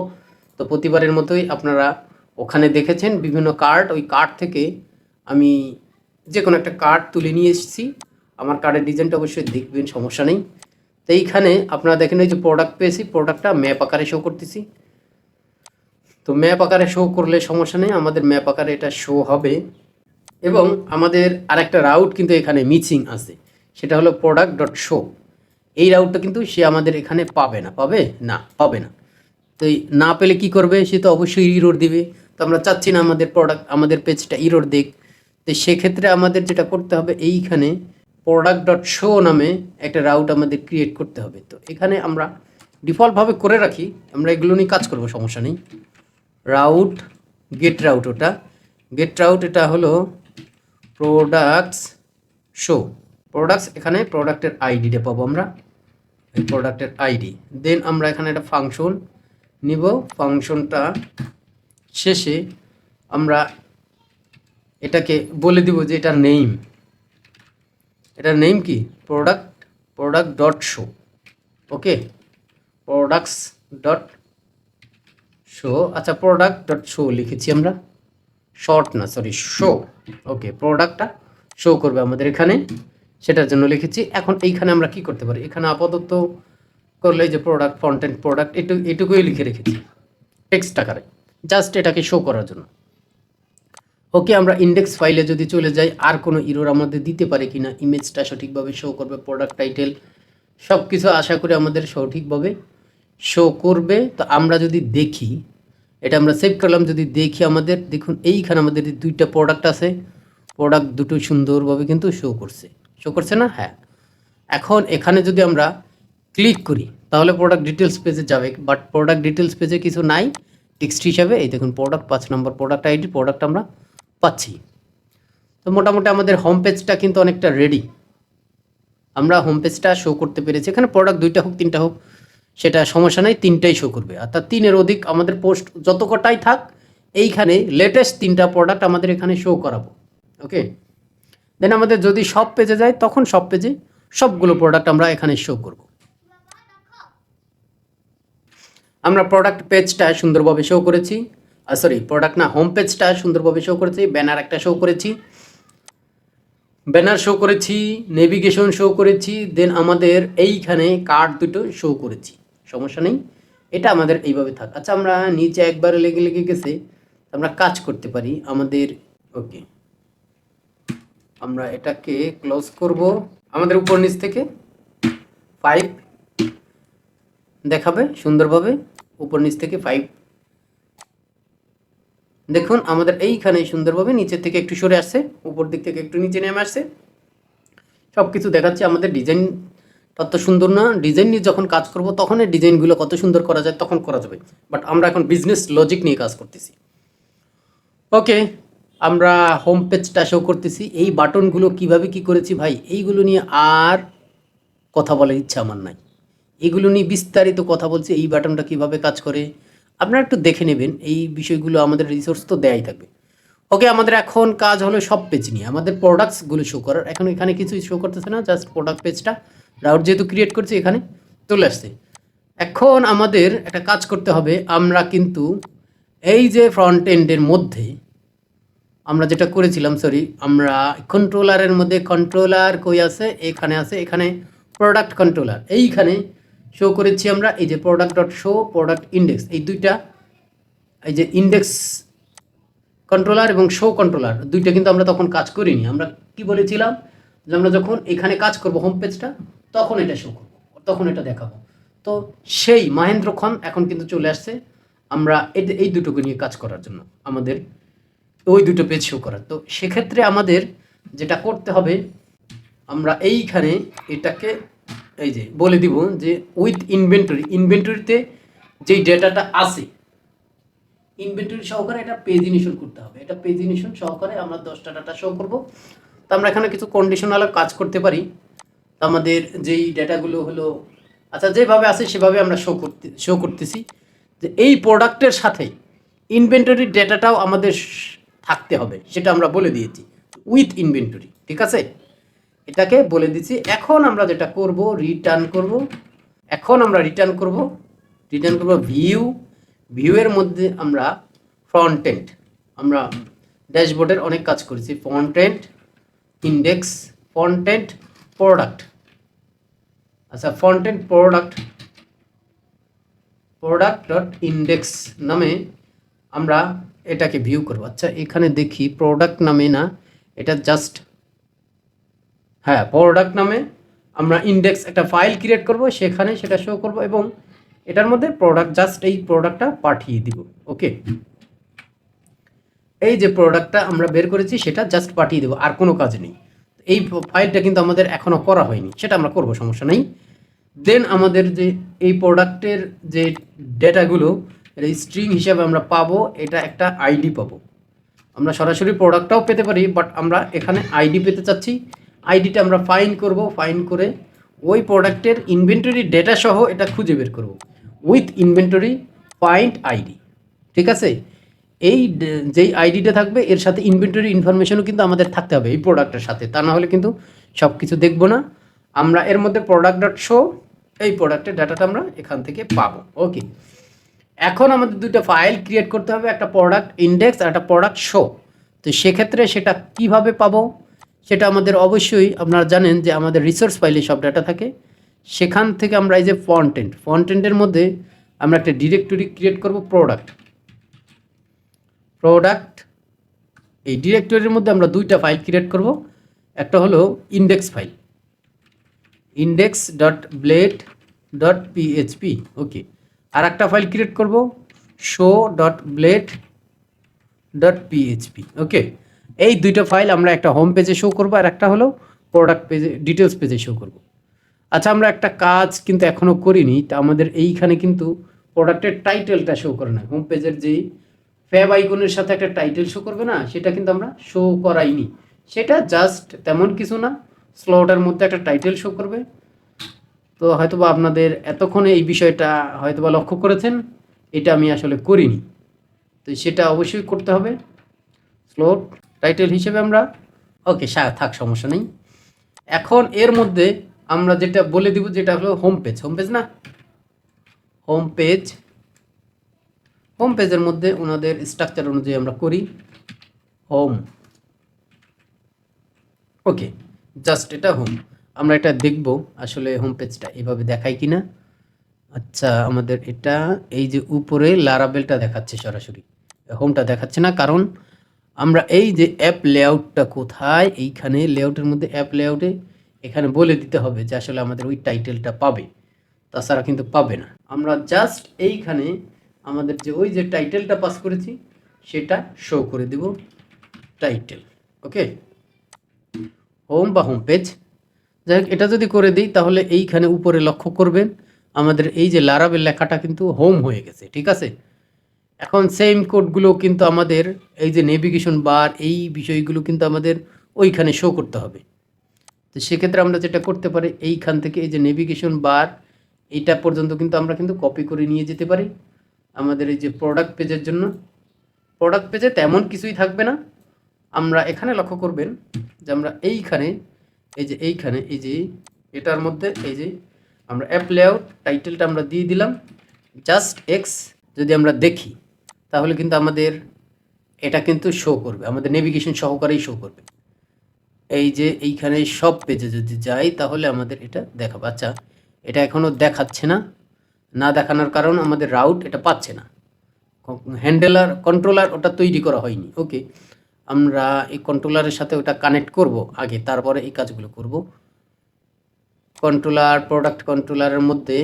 তো প্রতিবারের মতোই আপনারা ওখানে দেখেছেন বিভিন্ন কার্ড, ওই কার্ড থেকে আমি যে কোনো একটা কার্ড তুলে নিয়ে এসেছি। আমার কার্ডের ডিজাইনটা অবশ্যই দেখবেন, সমস্যা নেই। তো এইখানে আপনারা দেখেন এই যে প্রোডাক্ট পেয়েছি, প্রোডাক্টটা ম্যাপ আকারে শো করতেছি। তো ম্যাপ আকারে শো করলে সমস্যা নেই, আমাদের ম্যাপ আকারে এটা শো হবে। এবং আমাদের আরেকটা রাউট কিন্তু এখানে মিসিং আছে, সেটা হলো প্রোডাক্ট ডট শো। এই রাউটটা কিন্তু সে আমাদের এখানে পাবে না, পাবে না। তো এই না পেলে কি করবে, সে তো অবশ্যই ইরোর দিবে। তো আমরা চাচ্ছি না আমাদের পেজটা ইরোর দিক। তো সেক্ষেত্রে আমাদের যেটা করতে হবে, এইখানে প্রোডাক্ট ডট শো নামে একটা রাউট আমাদের ক্রিয়েট করতে হবে। তো এখানে আমরা ডিফল্টভাবে করে রাখি, আমরা এগুলো নিয়ে কাজ করবো, সমস্যা নেই। রাউট, গেট রাউট, এটা হলো প্রোডাক্টস শো। এখানে প্রোডাক্টের আইডিটা পাবো আমরা, এই প্রোডাক্টের আইডি। দেন আমরা এখানে একটা ফাংশন নিব, ফাংশনটা শেষে আমরা এটাকে বলে দিব যে এটার নেম কি, প্রোডাক্ট ডট শো। ওকে, প্রোডাক্টস ডট শো। আচ্ছা, প্রোডাক্ট ডট শো লিখেছি আমরা, শো। ওকে, প্রোডাক্টটা শো করবে আমাদের এখানে, সেটার জন্য লিখেছি। এখন এইখানে আমরা কি করতে পারি, এখানে আপাতত করলে যে প্রোডাক্ট, ফ্রন্ট-এন্ড প্রোডাক্ট, এটুকুই লিখে রেখেছি টেক্সট আকারে, জাস্ট এটাকে শো করার জন্য। ওকে, আমরা ইন্ডেক্স ফাইলে যদি চলে যাই, আর কোনো ইরোর আমাদের দিতে পারে কিনা, ইমেজটা সঠিকভাবে শো করবে, প্রোডাক্ট টাইটেল সব কিছু আশা করি আমাদের সঠিকভাবে শো করবে। তো আমরা যদি দেখি, এটা আমরা সেভ করলাম, যদি দেখি আমাদের দেখুন এইখানে আমাদের 2টা প্রোডাক্ট আছে, প্রোডাক্ট দুটো সুন্দরভাবে কিন্তু শো করছে না? হ্যাঁ। এখন এখানে যদি আমরা ক্লিক করি তাহলে প্রোডাক্ট ডিটেলস পেজে যাবে, বাট প্রোডাক্ট ডিটেলস পেজে কিছু নাই টেক্সট হিসাবে। এই দেখুন প্রোডাক্ট 5 নম্বর প্রোডাক্ট আইডি, প্রোডাক্ট আমরা পাচ্ছি। তো মোটামুটি আমাদের হোম পেজটা কিন্তু অনেকটা রেডি, আমরা হোম পেজটা শো করতে পেরেছি। এখানে প্রোডাক্ট 2টা হোক 3টা হোক সেটা সমস্যা নাই, 3টাই শো করবে। অর্থাৎ 3-এর অধিক আমাদের পোস্ট যত কটাই থাক, এইখানে লেটেস্ট 3টা প্রোডাক্ট আমাদের এখানে শো করাবো। ওকে, দেন আমাদের যদি সব পেজে যায় তখন সব পেজে সবগুলো প্রোডাক্ট আমরা এখানে শো করব। আমরা প্রোডাক্ট পেজটা সুন্দরভাবে শো করেছি, হোম পেজটা সুন্দরভাবে শো করেছি, ব্যানার একটা শো করেছি, নেভিগেশন শো করেছি, দেন আমাদের এইখানে কার্ড দুটো শো করেছি, সমস্যা নেই, এটা আমাদের এইভাবে থাক। আচ্ছা, আমরা নিচে একবারে লেগে গেছে, আমরা কাজ করতে পারি আমাদের। ওকে, আমরা এটাকে ক্লোজ করব। আমাদের উপর নিচ থেকে 5 দেখাবে সুন্দরভাবে, উপর নিচ থেকে 5 দেখুন আমাদের এইখানে সুন্দরভাবে নিচের থেকে একটু সরে আসছে, উপর দিক থেকে একটু নিচে নেমে আসছে, সব কিছু দেখাচ্ছে। আমাদের ডিজাইন তত সুন্দর না, ডিজাইন নিয়ে যখন কাজ করব তখন এই ডিজাইনগুলো কত সুন্দর করা যায় তখন করা যাবে, বাট আমরা এখন বিজনেস লজিক নিয়ে কাজ করতেছি। ওকে, আমরা হোম পেজটা শো করতেছি। এই বাটনগুলো কিভাবে কি করেছি ভাই, এইগুলো নিয়ে আর কথা বলার ইচ্ছা আমার নাই, এগুলো নিয়ে বিস্তারিত কথা বলছি, এই বাটনটা কিভাবে কাজ করে আপনারা একটু দেখে নেবেন, এই বিষয়গুলো আমাদের রিসোর্স তো দেয়াই থাকবে। ওকে, আমাদের এখন কাজ হলো সব পেজ নিয়ে আমাদের প্রোডাক্টসগুলো শো করার। এখন এখানে কিছুই শো করতেছে না, জাস্ট প্রোডাক্ট পেজটা রাউট যেহেতু ক্রিয়েট করছি এখানে চলে আসছে। এখন আমাদের একটা কাজ করতে হবে, আমরা কিন্তু এই যে ফ্রন্ট এন্ডের মধ্যে আমরা যেটা করেছিলাম, আমরা কন্ট্রোলারের মধ্যে, কন্ট্রোলার কই আছে, এখানে প্রোডাক্ট কন্ট্রোলার এইখানে শো করেছি আমরা, এই যে product dot show, product index, এই দুইটা, এই যে ইন্ডেক্স কন্ট্রোলার এবং শো কন্ট্রোলার দুইটা কিন্তু আমরা তখন কাজ করিনি। আমরা কি বলেছিলাম যে আমরা যখন এখানে কাজ করব হোম পেজটা তখন এটা শো করব, তখন এটা দেখাবো। তো সেই মহেন্দ্রক্ষণ এখন কিন্তু চলে আসছে, আমরা এই দুটোকে নিয়ে কাজ করার জন্য, আমাদের ওই দুটো পেজ শো করার। তো সেক্ষেত্রে আমাদের যেটা করতে হবে, আমরা এইখানে এটাকে এই যে বলে দিব যে উইথ ইনভেন্টরিতে যেই ডেটাটা আছে ইনভেন্টরি সহকারে এটা পেজিনেশন করতে হবে। এটা পেজিনেশন সহকারে আমরা 10টা ডাটা শো করব। তো আমরা এখানে কিছু কন্ডিশনাল কাজ করতে পারি। তো আমাদের যেই ডেটাগুলো হলো আচ্ছা যেভাবে আছে সেভাবে আমরা শো করতেছি যে এই প্রোডাক্টের সাথে ইনভেন্টরির ডেটাটাও আমাদের থাকতে হবে, সেটা আমরা বলে দিয়েছি উইথ ইনভেন্টরি। ঠিক আছে, এটাকে বলে দিচ্ছি। এখন আমরা যেটা করব রিটার্ন করব। এখন আমরা রিটার্ন করব ভিউয়ের মধ্যে আমরা ফ্রন্ট এন্ড, আমরা ড্যাশবোর্ডের অনেক কাজ করেছি। Front end index, front end product, আচ্ছা front end product dot index নামে আমরা এটাকে ভিউ করব। আচ্ছা এখানে দেখি প্রোডাক্ট নামে না, এটা জাস্ট হ্যাঁ প্রোডাক্ট নামে আমরা ইন্ডেক্স একটা ফাইল ক্রিয়েট করব, সেখানে সেটা শো করব এবং এটার মধ্যে প্রোডাক্ট জাস্ট এই প্রোডাক্টটা পাঠিয়ে দিব। ওকে, এই যে প্রোডাক্টটা আমরা বের করেছি সেটা জাস্ট পাঠিয়ে দেবো, আর কোনো কাজ নেই। এই ফাইলটা কিন্তু আমাদের এখনও করা হয়নি, সেটা আমরা করব, সমস্যা নেই। দেন আমাদের যে এই প্রোডাক্টের যে ডেটাগুলো এটা স্ট্রিং হিসাবে আমরা পাবো, এটা একটা আইডি পাবো। আমরা সরাসরি প্রোডাক্টটাও পেতে পারি, বাট আমরা এখানে আইডি পেতে চাচ্ছি। আইডিটা আমরা ফাইন করব, ফাইন করে ওই প্রোডাক্টের ইনভেন্টরি ডেটা সহ এটা খুঁজে বের করব উইথ ইনভেন্টরি ফাইন্ড আইডি। ঠিক আছে, এই যেই আইডিটা থাকবে এর সাথে ইনভেন্টরি ইনফরমেশনও কিন্তু আমাদের থাকতে হবে এই প্রোডাক্টের সাথে, তা না হলে কিন্তু সব কিছু দেখবো না। আমরা এর মধ্যে প্রোডাক্ট ডট শো, এই প্রোডাক্টের ডাটাটা আমরা এখান থেকে পাবো। ওকে, এখন আমাদের দুটো ফাইল ক্রিয়েট করতে হবে, একটা প্রোডাক্ট ইন্ডেক্স আর একটা প্রোডাক্ট শো। তো সেক্ষেত্রে সেটা কিভাবে পাবো সেটা আমাদের অবশ্যই আপনারা জানেন যে আমাদের রিসোর্স ফাইলে সব ডাটা থাকে। সেখান থেকে আমরা এই যে ফ্রন্ট এন্ডের মধ্যে আমরা একটা ডিরেক্টরি ক্রিয়েট করব প্রোডাক্ট। এই ডিরেক্টরির মধ্যে আমরা দুইটা ফাইল ক্রিয়েট করব, একটা হলো index file index dot blade dot PHP. Okay, আর একটা ফাইল ক্রিয়েট করব show dot blade dot PHP. Okay, এই দুইটা ফাইল আমরা একটা হোম পেজে শো করব আর একটা হলো প্রোডাক্ট পেজে ডিটেলস পেজে শো করব। আচ্ছা আমরা একটা কাজ কিন্তু এখনও করিনি, তা আমাদের এইখানে কিন্তু প্রোডাক্টের টাইটেলটা শো করে না। হোম পেজের যেই ফ্যাব আইকনের সাথে একটা টাইটেল শো করবে না, সেটা কিন্তু আমরা শো করাইনি। সেটা জাস্ট তেমন কিছু না, স্লটের মধ্যে একটা টাইটেল শো করবে। তো হয়তোবা আপনাদের এতক্ষণে এই বিষয়টা হয়তোবা লক্ষ্য করেছেন, এটা আমি আসলে করিনি। তো সেটা অবশ্যই করতে হবে স্লট টাইটেল হিসেবে আমরা। ওকে থাক, সমস্যা নেই। এখন এর মধ্যে আমরা যেটা বলে দিব যেটা হলো হোম পেজ না, হোম পেজের মধ্যে ওনাদের স্ট্রাকচার অনুযায়ী আমরা করি হোম। ওকে, জাস্ট এটা হোম। আমরা এটা দেখব আসলে হোম পেজটা এভাবে দেখায় কিনা। আচ্ছা আমাদের এটা এই যে উপরে লারাবেলটা দেখাচ্ছে, সরাসরি হোমটা দেখাচ্ছে না, কারণ আমরা এই যে অ্যাপ লেআউটটা কোথায়, এইখানে লেআউটের মধ্যে অ্যাপ লেআউটে এখানে বলে দিতে হবে যে আসলে আমাদের ওই টাইটেলটা পাবে, তাছাড়া কিন্তু পাবে না। আমরা জাস্ট এইখানে আমাদের যে ওই যে টাইটেলটা পাস করেছি সেটা শো করে দেব টাইটেল। ওকে, হোম বা হোম পেজ, যাই হোক এটা যদি করে দিই তাহলে এইখানে উপরে লক্ষ্য করবেন আমাদের এই যে লারাবেল লেখাটা কিন্তু হোম হয়ে গেছে। ঠিক আছে, এখন সেম কোডগুলো কিন্তু আমাদের এই যে নেভিগেশন বার এই বিষয়গুলো কিন্তু আমাদের ওইখানে শো করতে হবে। তো সেক্ষেত্রে আমরা যেটা করতে পারি এইখান থেকে এই যে নেভিগেশন বার এইটা পর্যন্ত কিন্তু আমরা কিন্তু কপি করে নিয়ে যেতে পারি আমাদের এই যে প্রোডাক্ট পেজের জন্য। প্রোডাক্ট পেজে তেমন কিছুই থাকবে না, আমরা এখানে লক্ষ্য করবেন যে আমরা এইখানে এই যে এটার মধ্যে এই যে আমরা অ্যাপ লেআউট টাইটেলটা আমরা দিয়ে দিলাম জাস্ট এক্স। যদি আমরা দেখি তাহলে কিন্তু আমাদের এটা কিন্তু শো করবে, আমাদের নেভিগেশন সহকারেই শো করবে। এই যে এইখানে সব পেজে যদি যাই তাহলে আমাদের এটা দেখাবে। আচ্ছা এটা এখনও দেখাচ্ছে না, না দেখানোর কারণ আমাদের রাউট এটা পাচ্ছে না, কন্ট্রোলার ওটা তৈরি করা হয়নি। ওকে, আমরা এই কন্ট্রোলারের সাথে ওটা কানেক্ট করব আগে, তারপরে এই কাজগুলো করব। প্রোডাক্ট কন্ট্রোলারের মধ্যে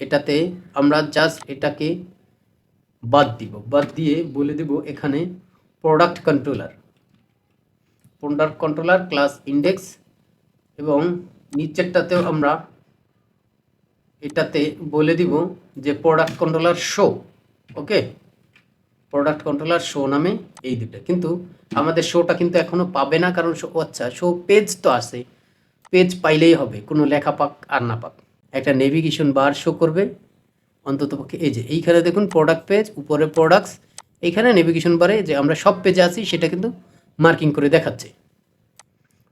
এটাতে আমরা জাস্ট এটাকে বাদ দিয়ে বলে দেব এখানে প্রোডাক্ট কন্ট্রোলার ক্লাস ইন্ডেক্স এবং নিচেরটাতেও আমরা এটাতে বলে দিব যে প্রোডাক্ট কন্ট্রোলার শো। ওকে, প্রোডাক্ট কন্ট্রোলার শো নামে এই দুটো, কিন্তু আমাদের শোটা কিন্তু এখনো পাবে না, কারণ শো, আচ্ছা শো পেজ তো আছে, পেজ পাইলেই হবে, কোনো লেখা পাক আর না পাক। একটা নেভিগেশন বার শো করবে অন্ততপক্ষে। এই যে এইখানে দেখুন প্রোডাক্ট পেজ, উপরে প্রোডাক্টস, এইখানে নেভিগেশন বারে যে আমরা সব পেজে আছি সেটা কিন্তু মার্কিং করে দেখাচ্ছে।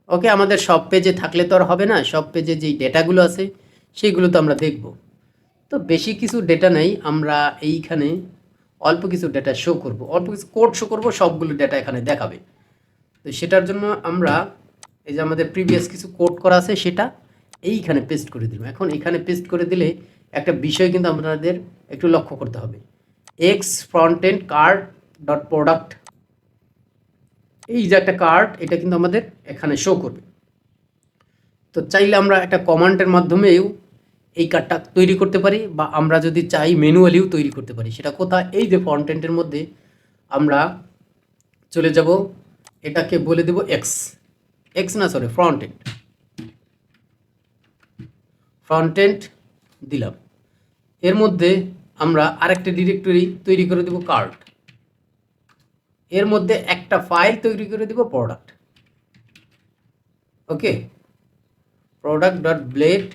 ওকে, আমাদের সব পেজে থাকলে তো আর হবে না, সব পেজে যেই ডেটাগুলো আছে সেইগুলো তো আমরা দেখব। তো বেশি কিছু ডেটা নেই, আমরা এইখানে অল্প কিছু ডেটা শো করব, অল্প কিছু কোড শো করব, সবগুলো ডেটা এখানে দেখাবে। তো সেটার জন্য আমরা এই যে আমাদের প্রিভিয়াস কিছু কোড করা আছে সেটা এইখানে পেস্ট করে দিলাম। এখন এখানে পেস্ট করে দিলে একটা বিষয় কিন্তু আপনাদের একটু লক্ষ্য করতে হবে, x front end card dot product, এই যে একটা কার্ড, এটা কিন্তু আমাদের এখানে শো করবে। তো চাইলে আমরা একটা কমান্ডের মাধ্যমেও এই কার্ডটা তৈরি করতে পারি, বা আমরা যদি চাই ম্যানুয়ালিও তৈরি করতে পারি। সেটা কোথায়, এই যে ফ্রন্ট এন্ডের মধ্যে আমরা চলে যাব, এটাকে বলে দেব এক্স, এক্স না sorry front end, front end দিলাম। এর মধ্যে আমরা আরেকটা ডিরেক্টরি তৈরি করে দেব কার্ড, এর মধ্যে একটা ফাইল তৈরি করে দেব product. Okay, product dot blade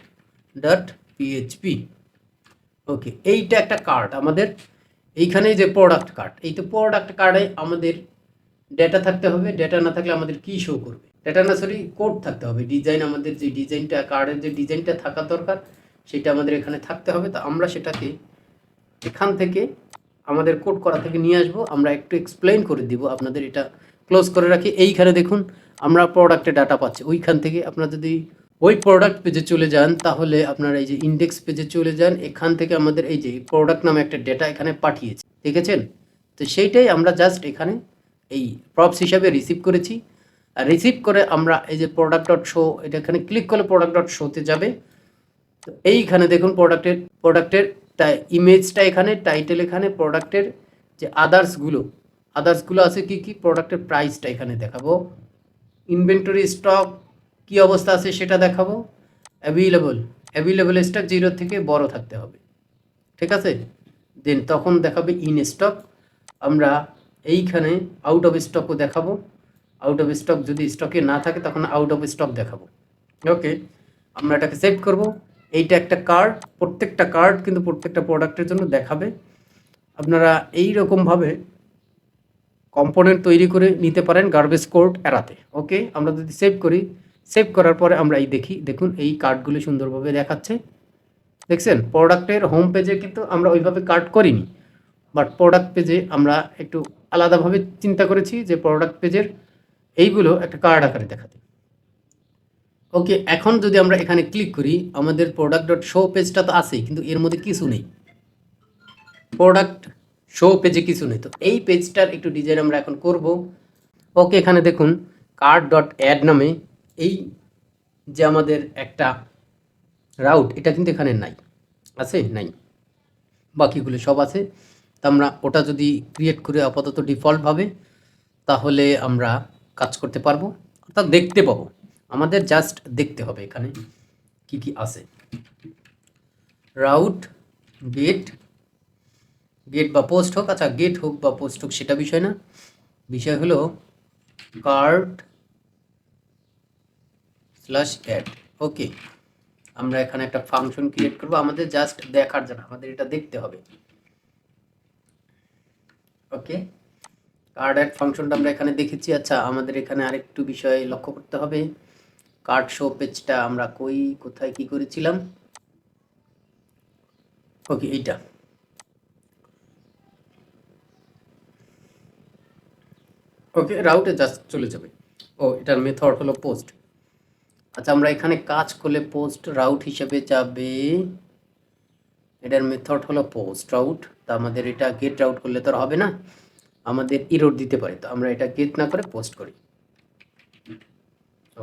dot PHP. Okay, এইটা একটা কার্ড আমাদের, এইখানে যে প্রোডাক্ট কার্ড, এই তো প্রোডাক্ট কার্ডে আমাদের ডেটা থাকতে হবে, ডেটা না থাকলে আমাদের কি শো করবে, ডেটা না সরি কোড থাকতে হবে, ডিজাইন, আমাদের যে ডিজাইনটা কার্ডের যে ডিজাইনটা থাকা দরকার সেটা আমাদের এখানে থাকতে হবে। তো আমরা সেটাকে এখান থেকে আমাদের কোড করা থেকে নিয়ে আসবো, আমরা একটু এক্সপ্লেইন করে দিব আপনাদের। এটা ক্লোজ করে রাখি, এইখানে দেখুন আমরা প্রোডাক্টে ডাটা পাচ্ছি, ওইখান থেকে আপনারা যদি ওই প্রোডাক্ট পেজে চলে যান তাহলে আপনারা এই যে ইন্ডেক্স পেজে চলে যান, এখান থেকে আমাদের এই যে প্রোডাক্ট নামে একটা ডেটা এখানে পাঠিয়েছে, দেখেছেন? তো সেইটাই আমরা জাস্ট এখানে এই প্রপস হিসাবে রিসিভ করেছি। আর রিসিভ করে আমরা এই যে প্রোডাক্ট ডট শো, এটা এখানে ক্লিক করলে প্রোডাক্ট ডট শোতে যাবে। তো এইখানে দেখুন প্রোডাক্টের ইমেজটা এখানে, টাইটেল এখানে, প্রোডাক্টের যে আদার্সগুলো আছে কি কি, প্রোডাক্টের প্রাইসটা এখানে দেখাবো, ইনভেন্টরি স্টক কি অবস্থা আছে সেটা দেখাবো, অ্যাভেলেবল স্টক 0 থেকে বড় থাকতে হবে, ঠিক আছে? দেন তখন দেখাবে ইন স্টক, আমরা এইখানে আউট অফ স্টকও দেখাবো, আউট অফ স্টক যদি স্টকে না থাকে তখন আউট অফ স্টক দেখাবো। ওকে, আমরা এটাকে সেভ করব। এইটা একটা কার্ড, প্রত্যেকটা কার্ড কিন্তু প্রত্যেকটা প্রোডাক্টের জন্য দেখাবে। আপনারা এই রকমভাবে কম্পোনেন্ট তৈরি করে নিতে পারেন গার্বেজ কোড এড়াতে। ওকে, আমরা যদি সেভ করি, সেভ করার পরে আমরা এই দেখুন এই কার্ডগুলো সুন্দরভাবে দেখাচ্ছে, দেখছেন? প্রোডাক্টের হোম পেজে কিন্তু আমরা ওইভাবে কার্ড করিনি, বাট প্রোডাক্ট পেজে আমরা একটু আলাদাভাবে চিন্তা করেছি যে প্রোডাক্ট পেজের এইগুলো একটা কার্ড আকারে দেখাতে। ওকে, এখন যদি আমরা এখানে ক্লিক করি, আমাদের প্রোডাক্ট ডট শো পেজটা তো আছেই, কিন্তু এর মধ্যে কিছু নেই, প্রোডাক্ট শো পেজে কিছু নেই। তো এই পেজটার একটু ডিজাইন আমরা এখন করব। ওকে, এখানে দেখুন কার্ড ডট অ্যাড নামে এই যে আমাদের একটা রাউট, এটা কিন্তু এখানে নাই, আছে নাই, বাকিগুলো সব আছে। তা আমরা ওটা যদি ক্রিয়েট করে আপাতত ডিফল্টভাবে, তাহলে আমরা কাজ করতে পারবো, অর্থাৎ দেখতে পাবো। আমাদের জাস্ট দেখতে হবে এখানে কি কি আছে। রাউট গেট বা পোস্ট হোক, আচ্ছা গেট হোক বা পোস্ট হোক সেটা বিষয় না, বিষয় হলো কার্ড স্ল্যাশ অ্যাড। ওকে, আমরা এখানে একটা ফাংশন ক্রিয়েট করব, আমাদের জাস্ট দেখার জন্য, আমাদের এটা দেখতে হবে। ওকে, কার্ড অ্যাড ফাংশনটা আমরা এখানে দেখেছি। আচ্ছা, আমাদের এখানে আরেকটু বিষয় লক্ষ্য করতে হবে, কার্ড শো পেজটা আমরা কোথায় কি করেছিলাম। ওকে, এইটা ওকে রাউটে জাস্ট চলে যাবে। ও, এটার মেথড হলো পোস্ট। আচ্ছা, আমরা এখানে কাজ করলে পোস্ট রাউট হিসেবে যাবে, এটার মেথড হলো পোস্ট রাউট। তা আমাদের এটা গেট রাউট করলে তো আর হবে না, আমাদের ইরর দিতে পারে, তো আমরা এটা গেট না করে পোস্ট করি।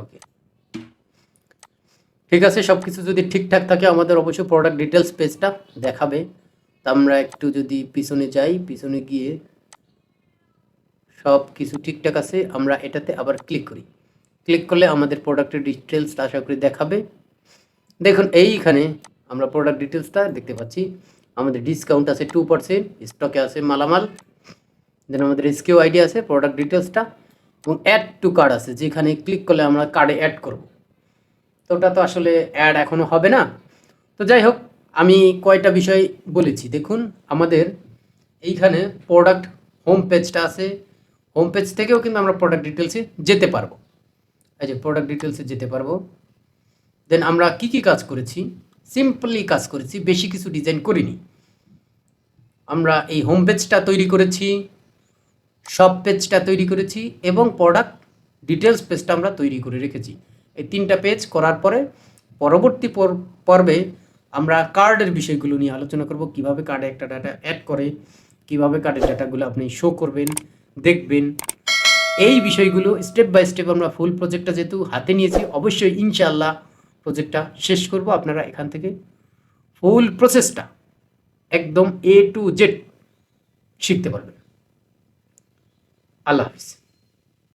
ওকে, ঠিক আছে, সব কিছু যদি ঠিকঠাক থাকে আমাদের অবশ্যই প্রোডাক্ট ডিটেলস পেজটা দেখাবে। তা আমরা একটু যদি পিছনে যাই, পিছনে গিয়ে সব কিছু ঠিকঠাক আছে, আমরা এটাতে আবার ক্লিক করি, ক্লিক করলে আমাদের প্রোডাক্টের ডিটেলসটা আশা করি দেখাবে। দেখুন এইখানে আমরা প্রোডাক্ট ডিটেলসটা দেখতে পাচ্ছি। আমাদের ডিসকাউন্ট আছে 2%, স্টকে আছে মালামাল, দেন আমাদের এসকিউ আইডি আছে, প্রোডাক্ট ডিটেলসটা এবং অ্যাড টু কার্ড আছে, যেখানে ক্লিক করলে আমরা কার্ডে অ্যাড করব। তো ওটা তো আসলে অ্যাড এখনও হবে না। তো যাই হোক, আমি কয়টা বিষয় বলেছি। দেখুন আমাদের এইখানে প্রোডাক্ট হোম পেজটা আছে, হোম পেজ থেকেও কিন্তু আমরা প্রোডাক্ট ডিটেলসে যেতে পারবো। এই যে প্রোডাক্ট ডিটেলসে যেতে পারবো। দেন আমরা কি কি কাজ করেছি, সিম্পলি কাজ করেছি, বেশি কিছু ডিজাইন করিনি। আমরা এই হোম পেজটা তৈরি করেছি, শপ পেজটা তৈরি করেছি এবং প্রোডাক্ট ডিটেলস পেজটা আমরা তৈরি করে রেখেছি। এই 3টা পেজ করার পরে পরবর্তী পর্বে আমরা কার্ডের বিষয়গুলো নিয়ে আলোচনা করব, কিভাবে কার্ডে একটা ডাটা অ্যাড করে, কিভাবে কার্ডের ডাটাগুলো আপনি শো করবেন, দেখবেন। এই বিষয়গুলো স্টেপ বাই স্টেপ আমরা ফুল প্রজেক্টটা যেহেতু হাতে নিয়েছি, অবশ্যই ইনশাআল্লাহ প্রজেক্টটা শেষ করব। আপনারা এখান থেকে ফুল প্রসেসটা একদম A to Z শিখতে পারবেন। আল্লাহ হাফিজ।